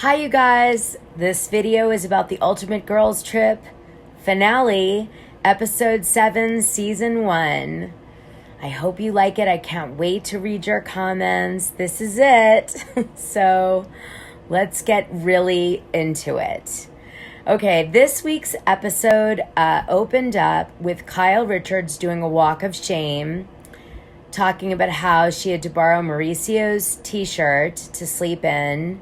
Hi you guys, this video is about the Ultimate Girls Trip finale, episode 7, season 1. I hope you like it. I can't wait to read your comments. This is it. So let's get really into it. Okay, this week's episode opened up with Kyle Richards doing a walk of shame, talking about how she had to borrow Mauricio's t-shirt to sleep in,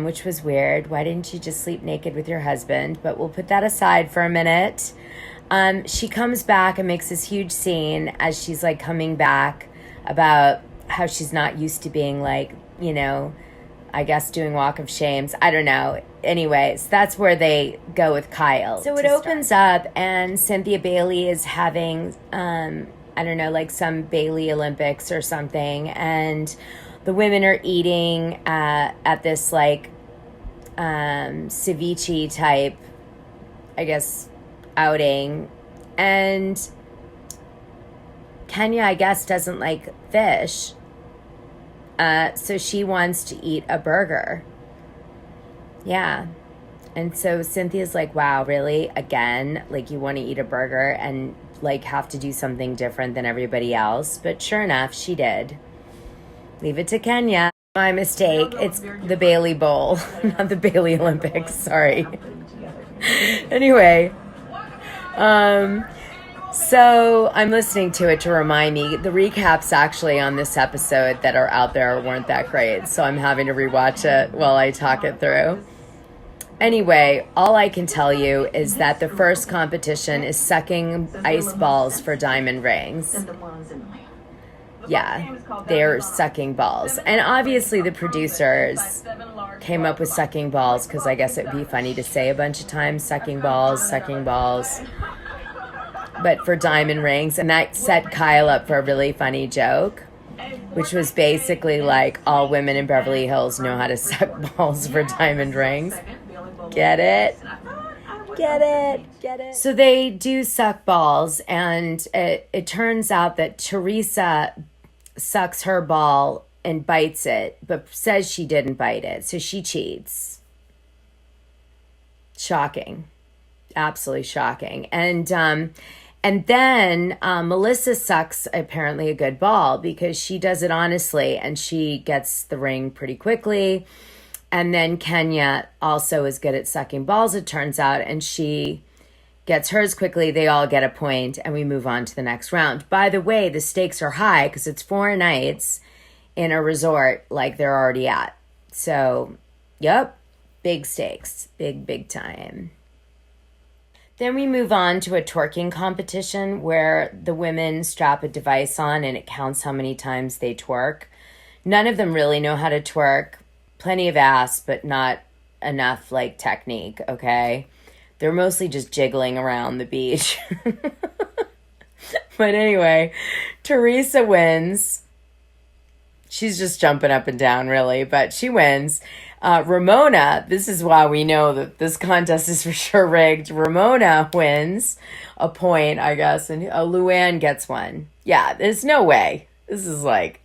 which was weird. Why didn't you just sleep naked with your husband? But we'll put that aside for a minute. She comes back and makes this huge scene as she's like coming back about how she's not used to being like, you know, I guess doing walk of shames. I don't know. Anyways, that's where they go with Kyle. So it opens up and Cynthia Bailey is having, I don't know, like some Bailey Olympics or something. And the women are eating at this like ceviche type, I guess, outing. And Kenya, I guess, doesn't like fish. So she wants to eat a burger. Yeah. And so Cynthia's like, wow, really? Again? Like, you want to eat a burger and like have to do something different than everybody else? But sure enough, she did. Leave it to Kenya. My mistake. It's the Bailey Bowl, not the Bailey Olympics. Sorry. Anyway, so I'm listening to it to remind me. The recaps actually on this episode that are out there weren't that great, so I'm having to rewatch it while I talk it through. Anyway, all I can tell you is that the first competition is sucking ice balls for diamond rings. Yeah, they're sucking balls. And obviously the producers came up with sucking balls because I guess it'd be funny to say a bunch of times, sucking balls. But for diamond rings. And that set Kyle up for a really funny joke, which was basically like, all women in Beverly Hills know how to suck balls for diamond rings. Get it? Get it? So they do suck balls, and it turns out that Teresa sucks her ball and bites it, but says she didn't bite it, so she cheats. Shocking. Absolutely shocking. And then Melissa sucks apparently a good ball because she does it honestly, and she gets the ring pretty quickly. And then Kenya also is good at sucking balls, it turns out, and she gets hers quickly. They all get a point, and we move on to the next round. By the way, the stakes are high because it's 4 nights in a resort like they're already at. So, yep, big stakes, big time. Then we move on to a twerking competition where the women strap a device on and it counts how many times they twerk. None of them really know how to twerk. Plenty of ass, but not enough like technique, okay? They're mostly just jiggling around the beach. But anyway, Teresa wins. She's just jumping up and down, really, but she wins. Ramona, this is why we know that this contest is for sure rigged. Ramona wins a point, I guess, and Luann gets one. Yeah, there's no way. This is like...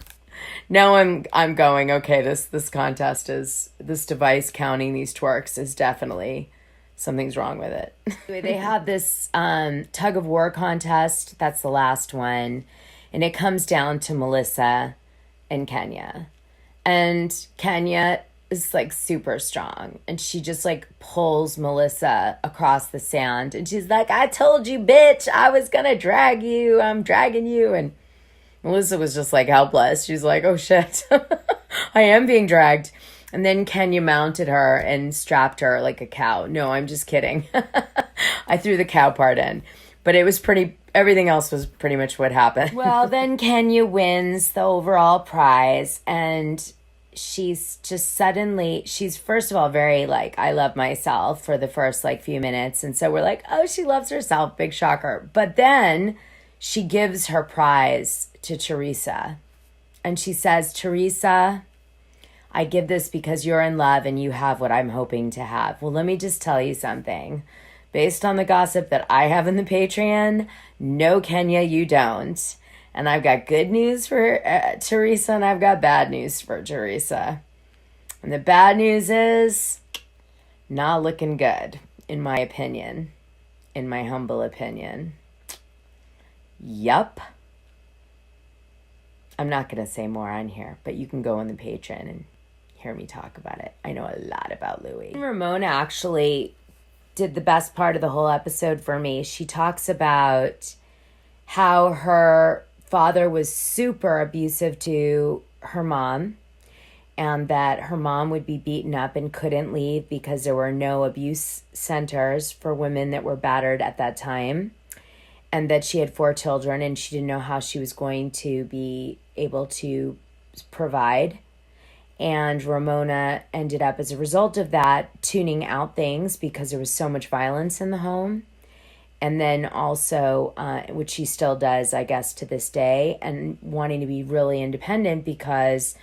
Now I'm going, okay, this contest is, this device counting these twerks is definitely, something's wrong with it. Anyway, they have this tug of war contest. That's the last one. And it comes down to Melissa and Kenya. And Kenya is like super strong. And she just like pulls Melissa across the sand. And she's like, I told you, bitch, I was going to drag you. I'm dragging you. And Melissa was just like helpless. She's like, oh shit, I am being dragged. And then Kenya mounted her and strapped her like a cow. No, I'm just kidding. I threw the cow part in. But it was everything else was pretty much what happened. Well, then Kenya wins the overall prize. And she's just suddenly, she's first of all very like, I love myself for the first like few minutes. And so we're like, oh, she loves herself. Big shocker. But then she gives her prize to Teresa. And she says, Teresa, I give this because you're in love and you have what I'm hoping to have. Well, let me just tell you something. Based on the gossip that I have in the Patreon, no, Kenya, you don't. And I've got good news for Teresa and I've got bad news for Teresa. And the bad news is not looking good, in my opinion, in my humble opinion. Yup. I'm not going to say more on here, but you can go on the Patreon and hear me talk about it. I know a lot about Louis. Ramona actually did the best part of the whole episode for me. She talks about how her father was super abusive to her mom, and that her mom would be beaten up and couldn't leave because there were no abuse centers for women that were battered at that time, and that she had 4 children and she didn't know how she was going to be able to provide. And Ramona ended up, as a result of that, tuning out things because there was so much violence in the home. And then also, which she still does, I guess, to this day, and wanting to be really independent because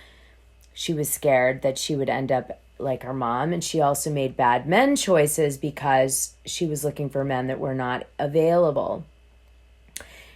she was scared that she would end up like her mom. And she also made bad men choices because she was looking for men that were not available.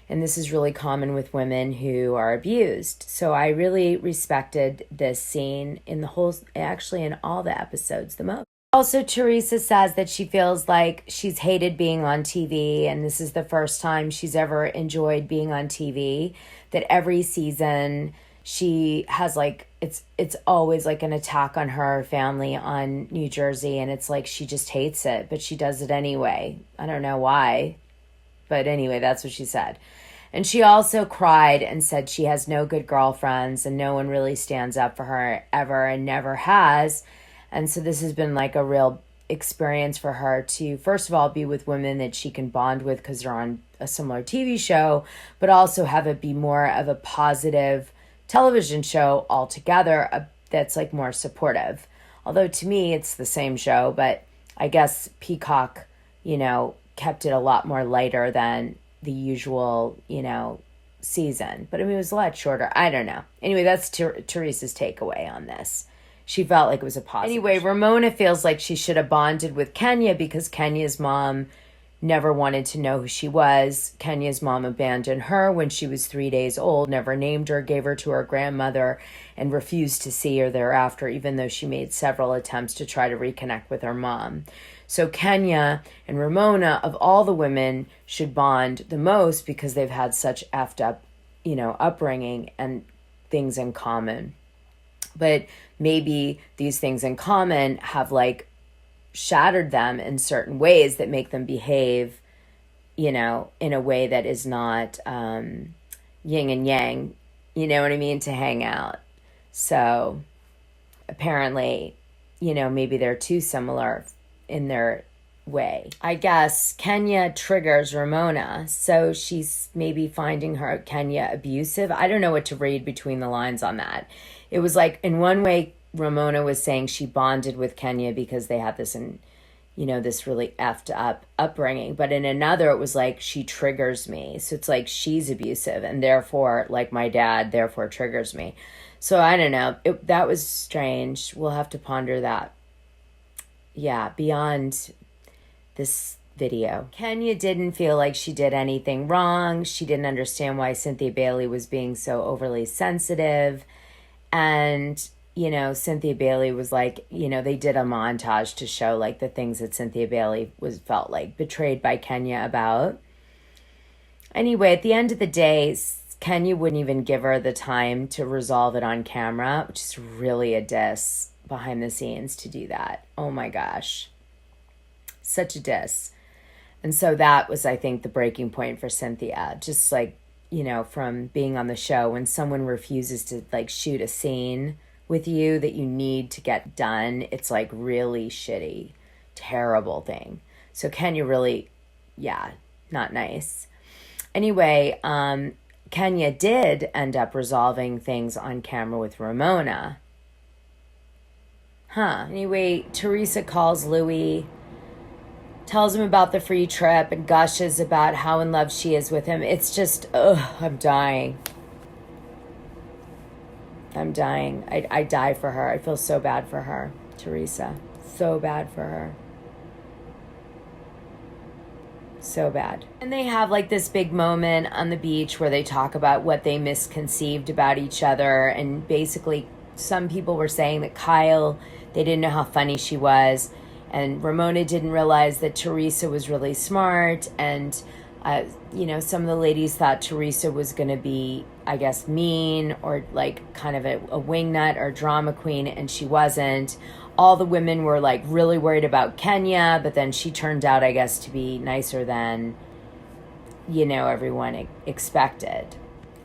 And this is really common with women who are abused. So I really respected this scene in the whole, actually in all the episodes the most. Also, Teresa says that she feels like she's hated being on TV, and this is the first time she's ever enjoyed being on TV, that every season she has like, it's always like an attack on her family on New Jersey, and it's like she just hates it, but she does it anyway. I don't know why, but anyway, that's what she said. And she also cried and said she has no good girlfriends and no one really stands up for her ever and never has. And so this has been like a real experience for her to, first of all, be with women that she can bond with because they're on a similar TV show, but also have it be more of a positive television show altogether that's like more supportive. Although to me, it's the same show, but I guess Peacock, kept it a lot more lighter than the usual, season. But I mean, it was a lot shorter. I don't know. Anyway, that's Teresa's takeaway on this. She felt like it was a positive. Anyway, Ramona feels like she should have bonded with Kenya because Kenya's mom never wanted to know who she was. Kenya's mom abandoned her when she was 3 days old, never named her, gave her to her grandmother, and refused to see her thereafter, even though she made several attempts to try to reconnect with her mom. So Kenya and Ramona, of all the women, should bond the most because they've had such effed up, upbringing and things in common. But maybe these things in common have like shattered them in certain ways that make them behave, in a way that is not yin and yang, you know what I mean, to hang out. So apparently, maybe they're too similar in their way. I guess Kenya triggers Ramona, so she's maybe finding Kenya abusive. I don't know what to read between the lines on that. It was like, in one way, Ramona was saying she bonded with Kenya because they had this, this really effed up upbringing. But in another, it was like, she triggers me. So it's like she's abusive, and therefore, like my dad, therefore triggers me. So I don't know. That was strange. We'll have to ponder that. Yeah, beyond this video. Kenya didn't feel like she did anything wrong. She didn't understand why Cynthia Bailey was being so overly sensitive. And, Cynthia Bailey was like, they did a montage to show like the things that Cynthia Bailey felt like betrayed by Kenya about. Anyway, at the end of the day, Kenya wouldn't even give her the time to resolve it on camera, which is really a diss behind the scenes to do that. Oh my gosh. Such a diss. And so that was, I think, the breaking point for Cynthia. Just like, from being on the show, when someone refuses to like shoot a scene with you that you need to get done, it's like really shitty, terrible thing. So Kenya really, not nice. Anyway, Kenya did end up resolving things on camera with Ramona. Anyway, Teresa calls Louis, tells him about the free trip, and gushes about how in love she is with him. It's just, I'm dying. I'm dying. I die for her. I feel so bad for her, Teresa. So bad for her. So bad. And they have like this big moment on the beach where they talk about what they misconceived about each other. And basically, some people were saying that Kyle They didn't know how funny she was. And Ramona didn't realize that Teresa was really smart. And, some of the ladies thought Teresa was going to be, I guess, mean or like kind of a wingnut or drama queen. And she wasn't. All the women were like really worried about Kenya. But then she turned out, I guess, to be nicer than, everyone expected.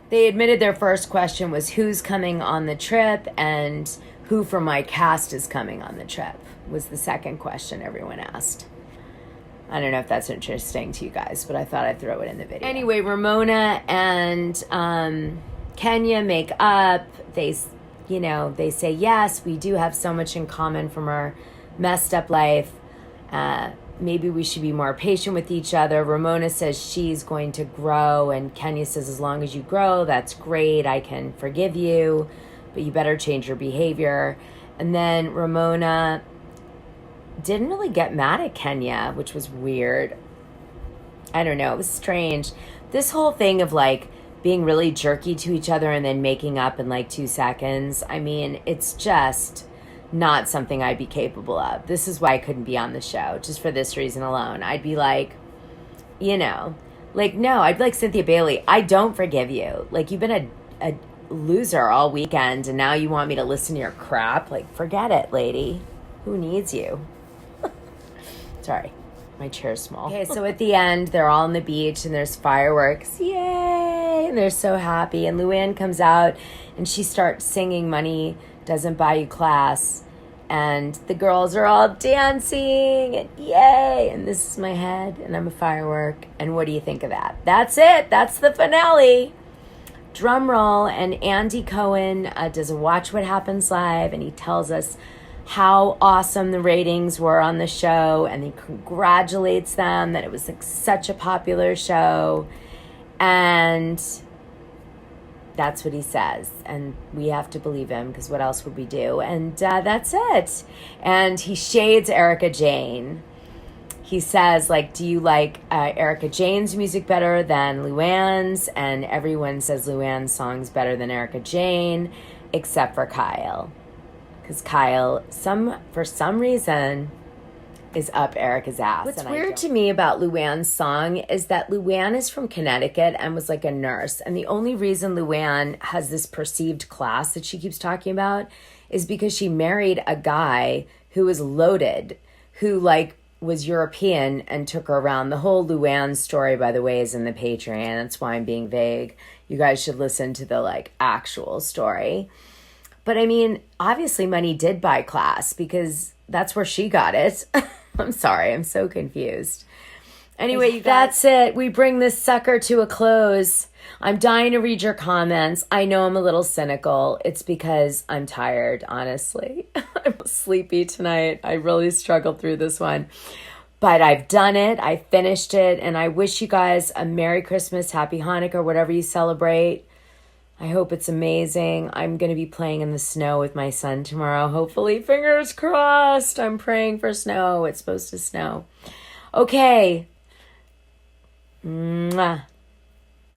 They admitted their first question was who's coming on the trip and who from my cast is coming on the trip was the second question everyone asked. I don't know if that's interesting to you guys, but I thought I'd throw it in the video. Anyway, Ramona and Kenya make up. They say, yes, we do have so much in common from our messed up life. Maybe we should be more patient with each other. Ramona says she's going to grow, and Kenya says, as long as you grow, that's great. I can forgive you, but you better change your behavior. And then Ramona didn't really get mad at Kenya, which was weird. I don't know. It was strange. This whole thing of like being really jerky to each other and then making up in like 2 seconds. I mean, it's just not something I'd be capable of. This is why I couldn't be on the show, just for this reason alone. I'd be like, no, I'd be like Cynthia Bailey. I don't forgive you. Like, you've been a loser all weekend and now you want me to listen to your crap? Like, forget it, lady. Who needs you? Sorry, my chair's small. Okay, so at the end, they're all on the beach and there's fireworks. Yay! And they're so happy. And Luann comes out and she starts singing Money Doesn't Buy You Class. And the girls are all dancing and yay! And this is my head and I'm a firework. And what do you think of that? That's it. That's the finale. Drum roll. And Andy Cohen does a Watch What Happens Live and he tells us how awesome the ratings were on the show, and he congratulates them that it was like such a popular show, and that's what he says, and we have to believe him because what else would we do? And that's it. And he shades Erica Jane. He says, like, do you like Erica Jane's music better than Luann's? And everyone says Luann's song's better than Erica Jane, except for Kyle. Because Kyle, for some reason, is up Erica's ass. What's weird to me about Luann's song is that Luann is from Connecticut and was like a nurse. And the only reason Luann has this perceived class that she keeps talking about is because she married a guy who was loaded, who like was European and took her around. The whole Luann story, by the way, is in the Patreon. That's why I'm being vague. You guys should listen to the like actual story. But I mean, obviously money did buy class because that's where she got it. I'm sorry, I'm so confused. Anyway, you guys, that's it. We bring this sucker to a close. I'm dying to read your comments. I know I'm a little cynical. It's because I'm tired, honestly. I'm sleepy tonight. I really struggled through this one. But I've done it. I finished it. And I wish you guys a Merry Christmas, Happy Hanukkah, whatever you celebrate. I hope it's amazing. I'm going to be playing in the snow with my son tomorrow. Hopefully, fingers crossed. I'm praying for snow. It's supposed to snow. Okay. Mwah.